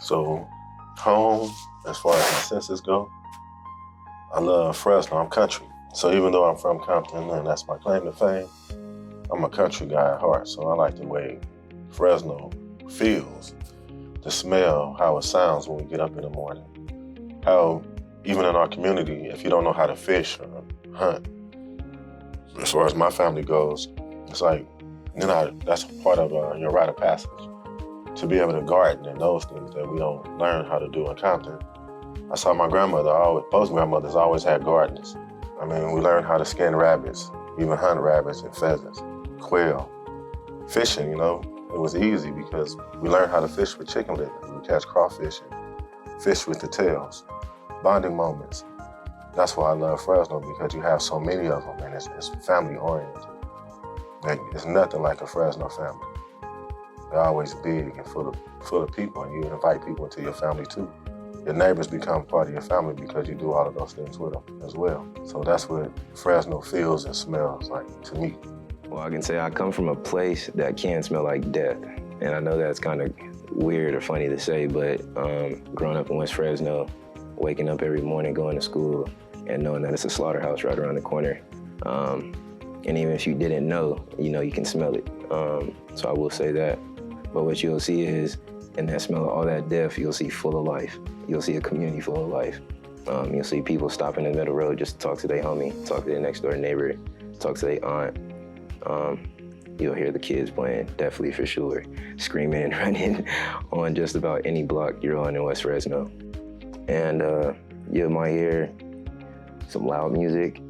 So home, as far as my senses go, I love Fresno. I'm country. So even though I'm from Compton and that's my claim to fame, I'm a country guy at heart. So I like the way Fresno feels, the smell, how it sounds when we get up in the morning. How even in our community, if you don't know how to fish or hunt, as far as my family goes, it's like, that's part of your rite of passage. To be able to garden and those things that we don't learn how to do in Compton. I saw my grandmother, both grandmothers always had gardens. I mean, we learned how to skin rabbits, even hunt rabbits and pheasants, quail. Fishing, it was easy because we learned how to fish with chicken livers. We catch crawfish and fish with the tails. Bonding moments. That's why I love Fresno, because you have so many of them and it's family oriented. Like, it's nothing like a Fresno family. They're always big and full of people, and you invite people into your family too. Your neighbors become part of your family because you do all of those things with them as well. So that's what Fresno feels and smells like to me. Well, I can say I come from a place that can smell like death. And I know that's kind of weird or funny to say, but growing up in West Fresno, waking up every morning, going to school, and knowing that it's a slaughterhouse right around the corner. And even if you didn't know, you can smell it. So I will say that. But what you'll see is, in that smell of all that death, you'll see full of life. You'll see a community full of life. You'll see people stop in the middle road just to talk to their homie, talk to their next door neighbor, talk to their aunt. You'll hear the kids playing, definitely for sure, screaming and running on just about any block you're on in West Fresno. And you might hear some loud music,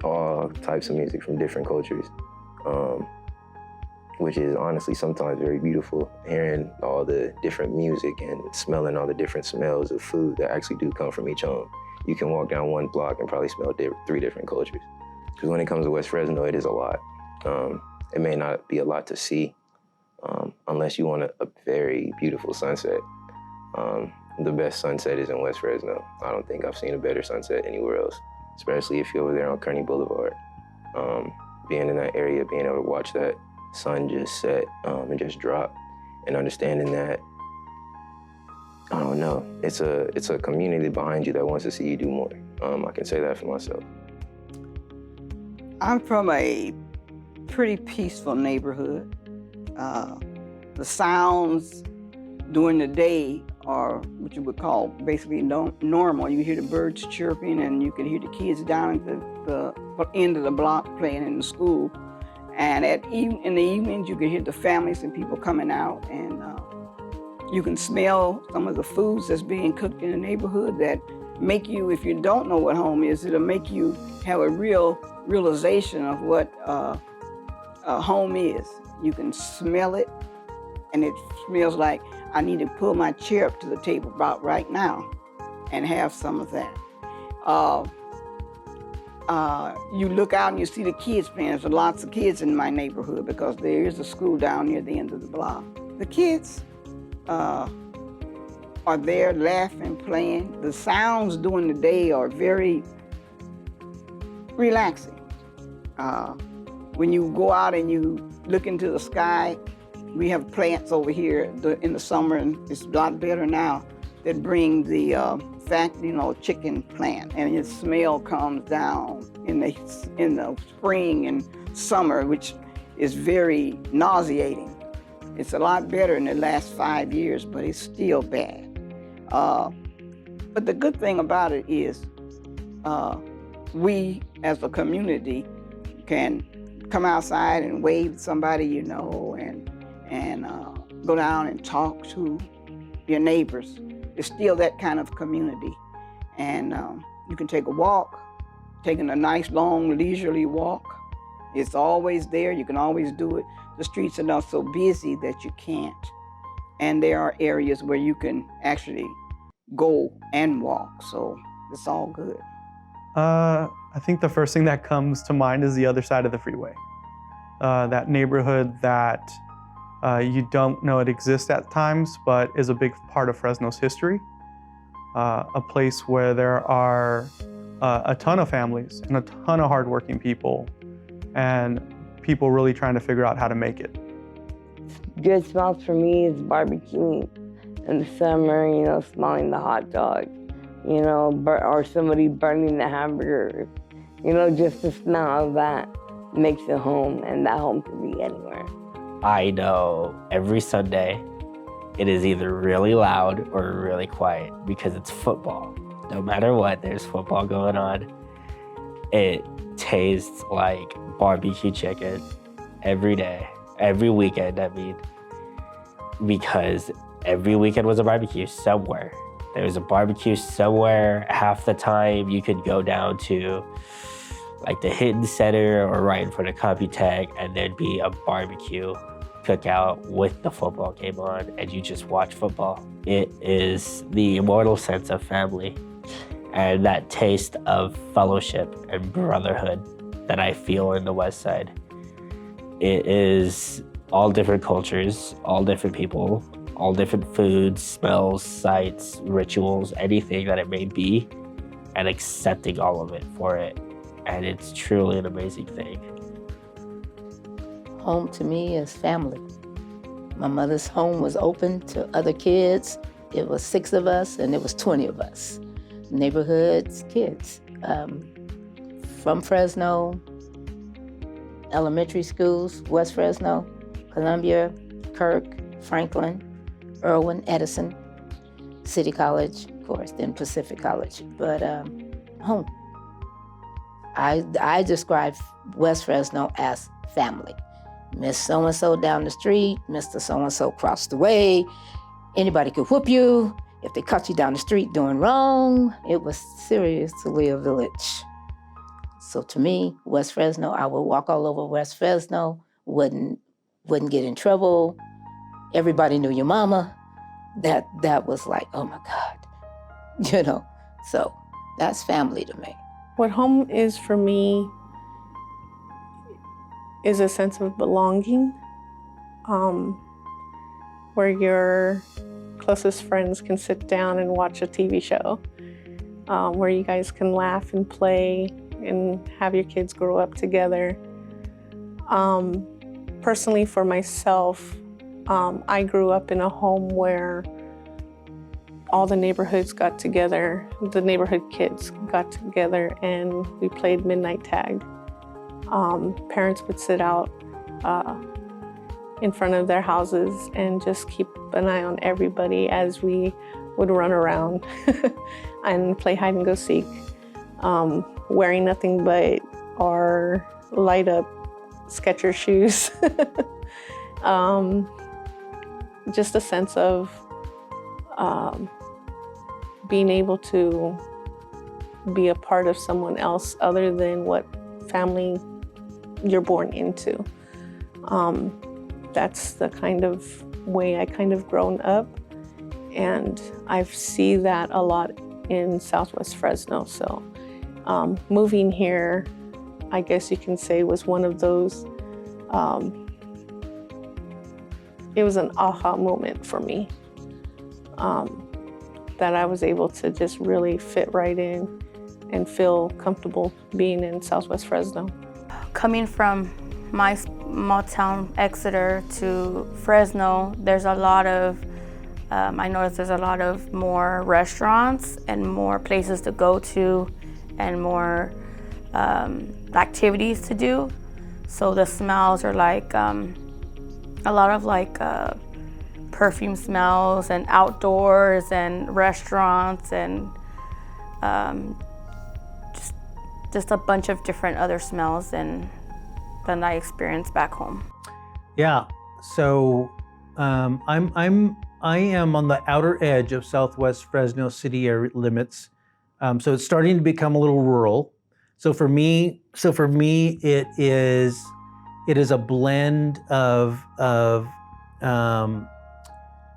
all types of music from different cultures, which is honestly sometimes very beautiful, hearing all the different music and smelling all the different smells of food that actually do come from each home. You can walk down one block and probably smell 3 different cultures. Because when it comes to West Fresno, it is a lot. It may not be a lot to see unless you want a very beautiful sunset. The best sunset is in West Fresno. I don't think I've seen a better sunset anywhere else, especially if you're over there on Kearney Boulevard. Being in that area, being able to watch that sun just set and just drop, and understanding that, I don't know, it's a community behind you that wants to see you do more. I can say that for myself. I'm from a pretty peaceful neighborhood. The sounds during the day are what you would call basically normal. You hear the birds chirping, and you can hear the kids down at the end of the block playing in the school. And in the evenings, you can hear the families and people coming out, and you can smell some of the foods that's being cooked in the neighborhood that make you, if you don't know what home is, it'll make you have a realization of what home is. You can smell it, and it smells like I need to pull my chair up to the table about right now and have some of that. You look out and you see the kids playing. There's lots of kids in my neighborhood because there is a school down near the end of the block. The kids are there laughing, playing. The sounds during the day are very relaxing. When you go out and you look into the sky, we have plants over here in the summer, and it's a lot better now, that bring the chicken plant, and its smell comes down in the spring and summer, which is very nauseating. It's a lot better in the last 5 years, but it's still bad. But the good thing about it is we as a community can come outside and wave at somebody and go down and talk to your neighbors. It's still that kind of community. And you can take a walk, taking a nice, long, leisurely walk. It's always there. You can always do it. The streets are not so busy that you can't. And there are areas where you can actually go and walk. So it's all good. I think the first thing that comes to mind is the other side of the freeway. That neighborhood that you don't know it exists at times, but is a big part of Fresno's history. A place where there are a ton of families and a ton of hardworking people, and people really trying to figure out how to make it. Good smells for me is barbecuing in the summer, you know, smelling the hot dog, you know, or somebody burning the hamburger. You know, just the smell of that makes it home, and that home could be anywhere. I know every Sunday it is either really loud or really quiet because it's football. No matter what, there's football going on. It tastes like barbecue chicken every day, every weekend, I mean, because every weekend was a barbecue somewhere. There was a barbecue somewhere. Half the time you could go down to like the Hinton Center or right in front of Computech, and there'd be a barbecue cookout with the football game on, and you just watch football. It is the immortal sense of family and that taste of fellowship and brotherhood that I feel in the West Side. It is all different cultures, all different people, all different foods, smells, sights, rituals, anything that it may be, and accepting all of it for it. And it's truly an amazing thing. Home to me is family. My mother's home was open to other kids. It was 6 of us and it was 20 of us. Neighborhoods, kids. From Fresno, elementary schools, West Fresno, Columbia, Kirk, Franklin, Irwin, Edison, City College, of course, then Pacific College, but home. I describe West Fresno as family. Miss so-and-so down the street, Mr. so-and-so across the way. Anybody could whoop you. If they caught you down the street doing wrong, it was seriously a village. So to me, West Fresno, I would walk all over West Fresno, wouldn't get in trouble. Everybody knew your mama. That was like, oh my God, you know. So that's family to me. What home is for me is a sense of belonging, where your closest friends can sit down and watch a TV show, where you guys can laugh and play and have your kids grow up together. Personally, for myself, I grew up in a home where all the neighborhoods got together, the neighborhood kids got together, and we played midnight tag. Parents would sit out in front of their houses and just keep an eye on everybody as we would run around and play hide and go seek, wearing nothing but our light up Skechers shoes. Just a sense of being able to be a part of someone else other than what family you're born into. That's the kind of way I kind of grown up, and I see that a lot in Southwest Fresno. So moving here, I guess you can say, was one of those, it was an aha moment for me, that I was able to just really fit right in and feel comfortable being in Southwest Fresno. Coming from my small town, Exeter, to Fresno, there's a lot of, I noticed there's a lot of more restaurants and more places to go to and more activities to do. So the smells are like a lot of like perfume smells and outdoors and restaurants and just a bunch of different other smells than I experienced back home. Yeah, so I am on the outer edge of Southwest Fresno city area limits. So it's starting to become a little rural. So for me, it is a blend of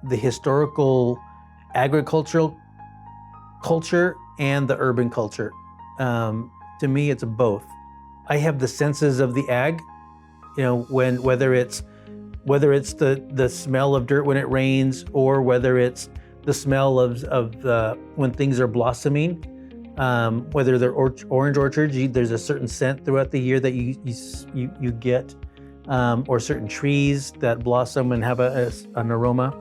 the historical agricultural culture and the urban culture. To me, it's both. I have the senses of the ag, you know, whether it's the smell of dirt when it rains, or whether it's the smell of when things are blossoming. Whether they're orange orchards, there's a certain scent throughout the year that you get, or certain trees that blossom and have an aroma.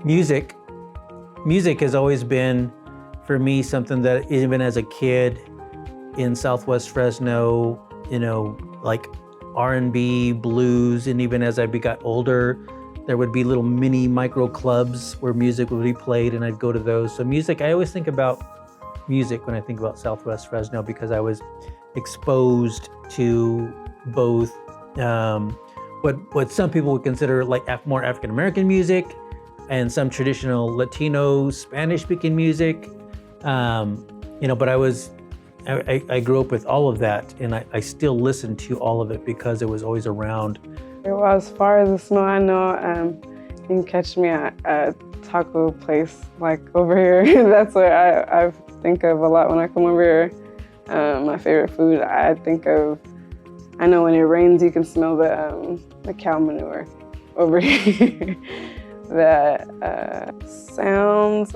Music has always been, for me, something that even as a kid in Southwest Fresno, you know, like R&B, blues, and even as I got older, there would be little mini micro clubs where music would be played and I'd go to those. So music, I always think about music when I think about Southwest Fresno because I was exposed to both what some people would consider like more African American music and some traditional Latino Spanish speaking music. You know, but I grew up with all of that and I still listen to all of it because it was always around. Well, as far as the snow, I know you can catch me at a taco place like over here. That's what I think of a lot when I come over here. My favorite food, I know when it rains, you can smell the cow manure over here. The sounds,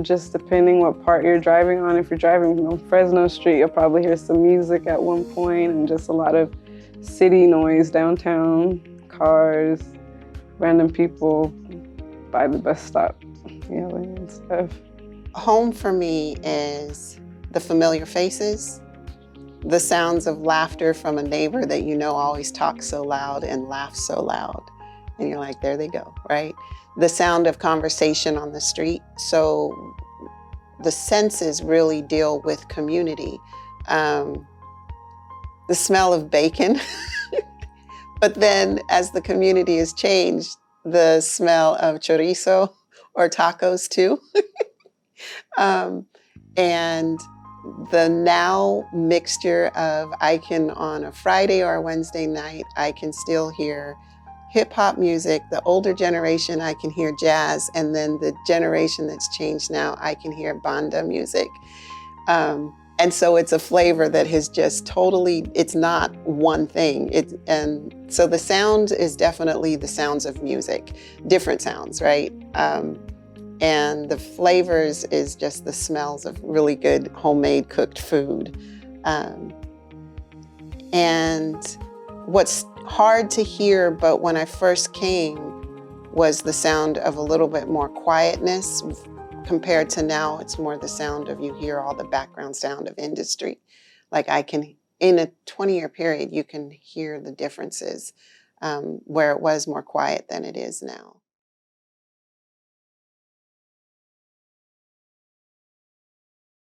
just depending what part you're driving on. If you're driving on Fresno Street, you'll probably hear some music at one point and just a lot of city noise downtown, cars, random people by the bus stop yelling and stuff. Home for me is the familiar faces, the sounds of laughter from a neighbor that you know always talks so loud and laughs so loud. And you're like, there they go, right? The sound of conversation on the street. So the senses really deal with community. The smell of bacon. But then as the community has changed, the smell of chorizo or tacos too. And the now mixture of, I can on a Friday or a Wednesday night, I can still hear hip hop music. The older generation, I can hear jazz. And then the generation that's changed now, I can hear banda music. And so it's a flavor that has just totally, it's not one thing. And so the sound is definitely the sounds of music, different sounds, right? And the flavors is just the smells of really good homemade cooked food. And what's hard to hear, but when I first came, was the sound of a little bit more quietness. Compared to now, it's more the sound of, you hear all the background sound of industry. Like I can, in a 20-year period, you can hear the differences where it was more quiet than it is now.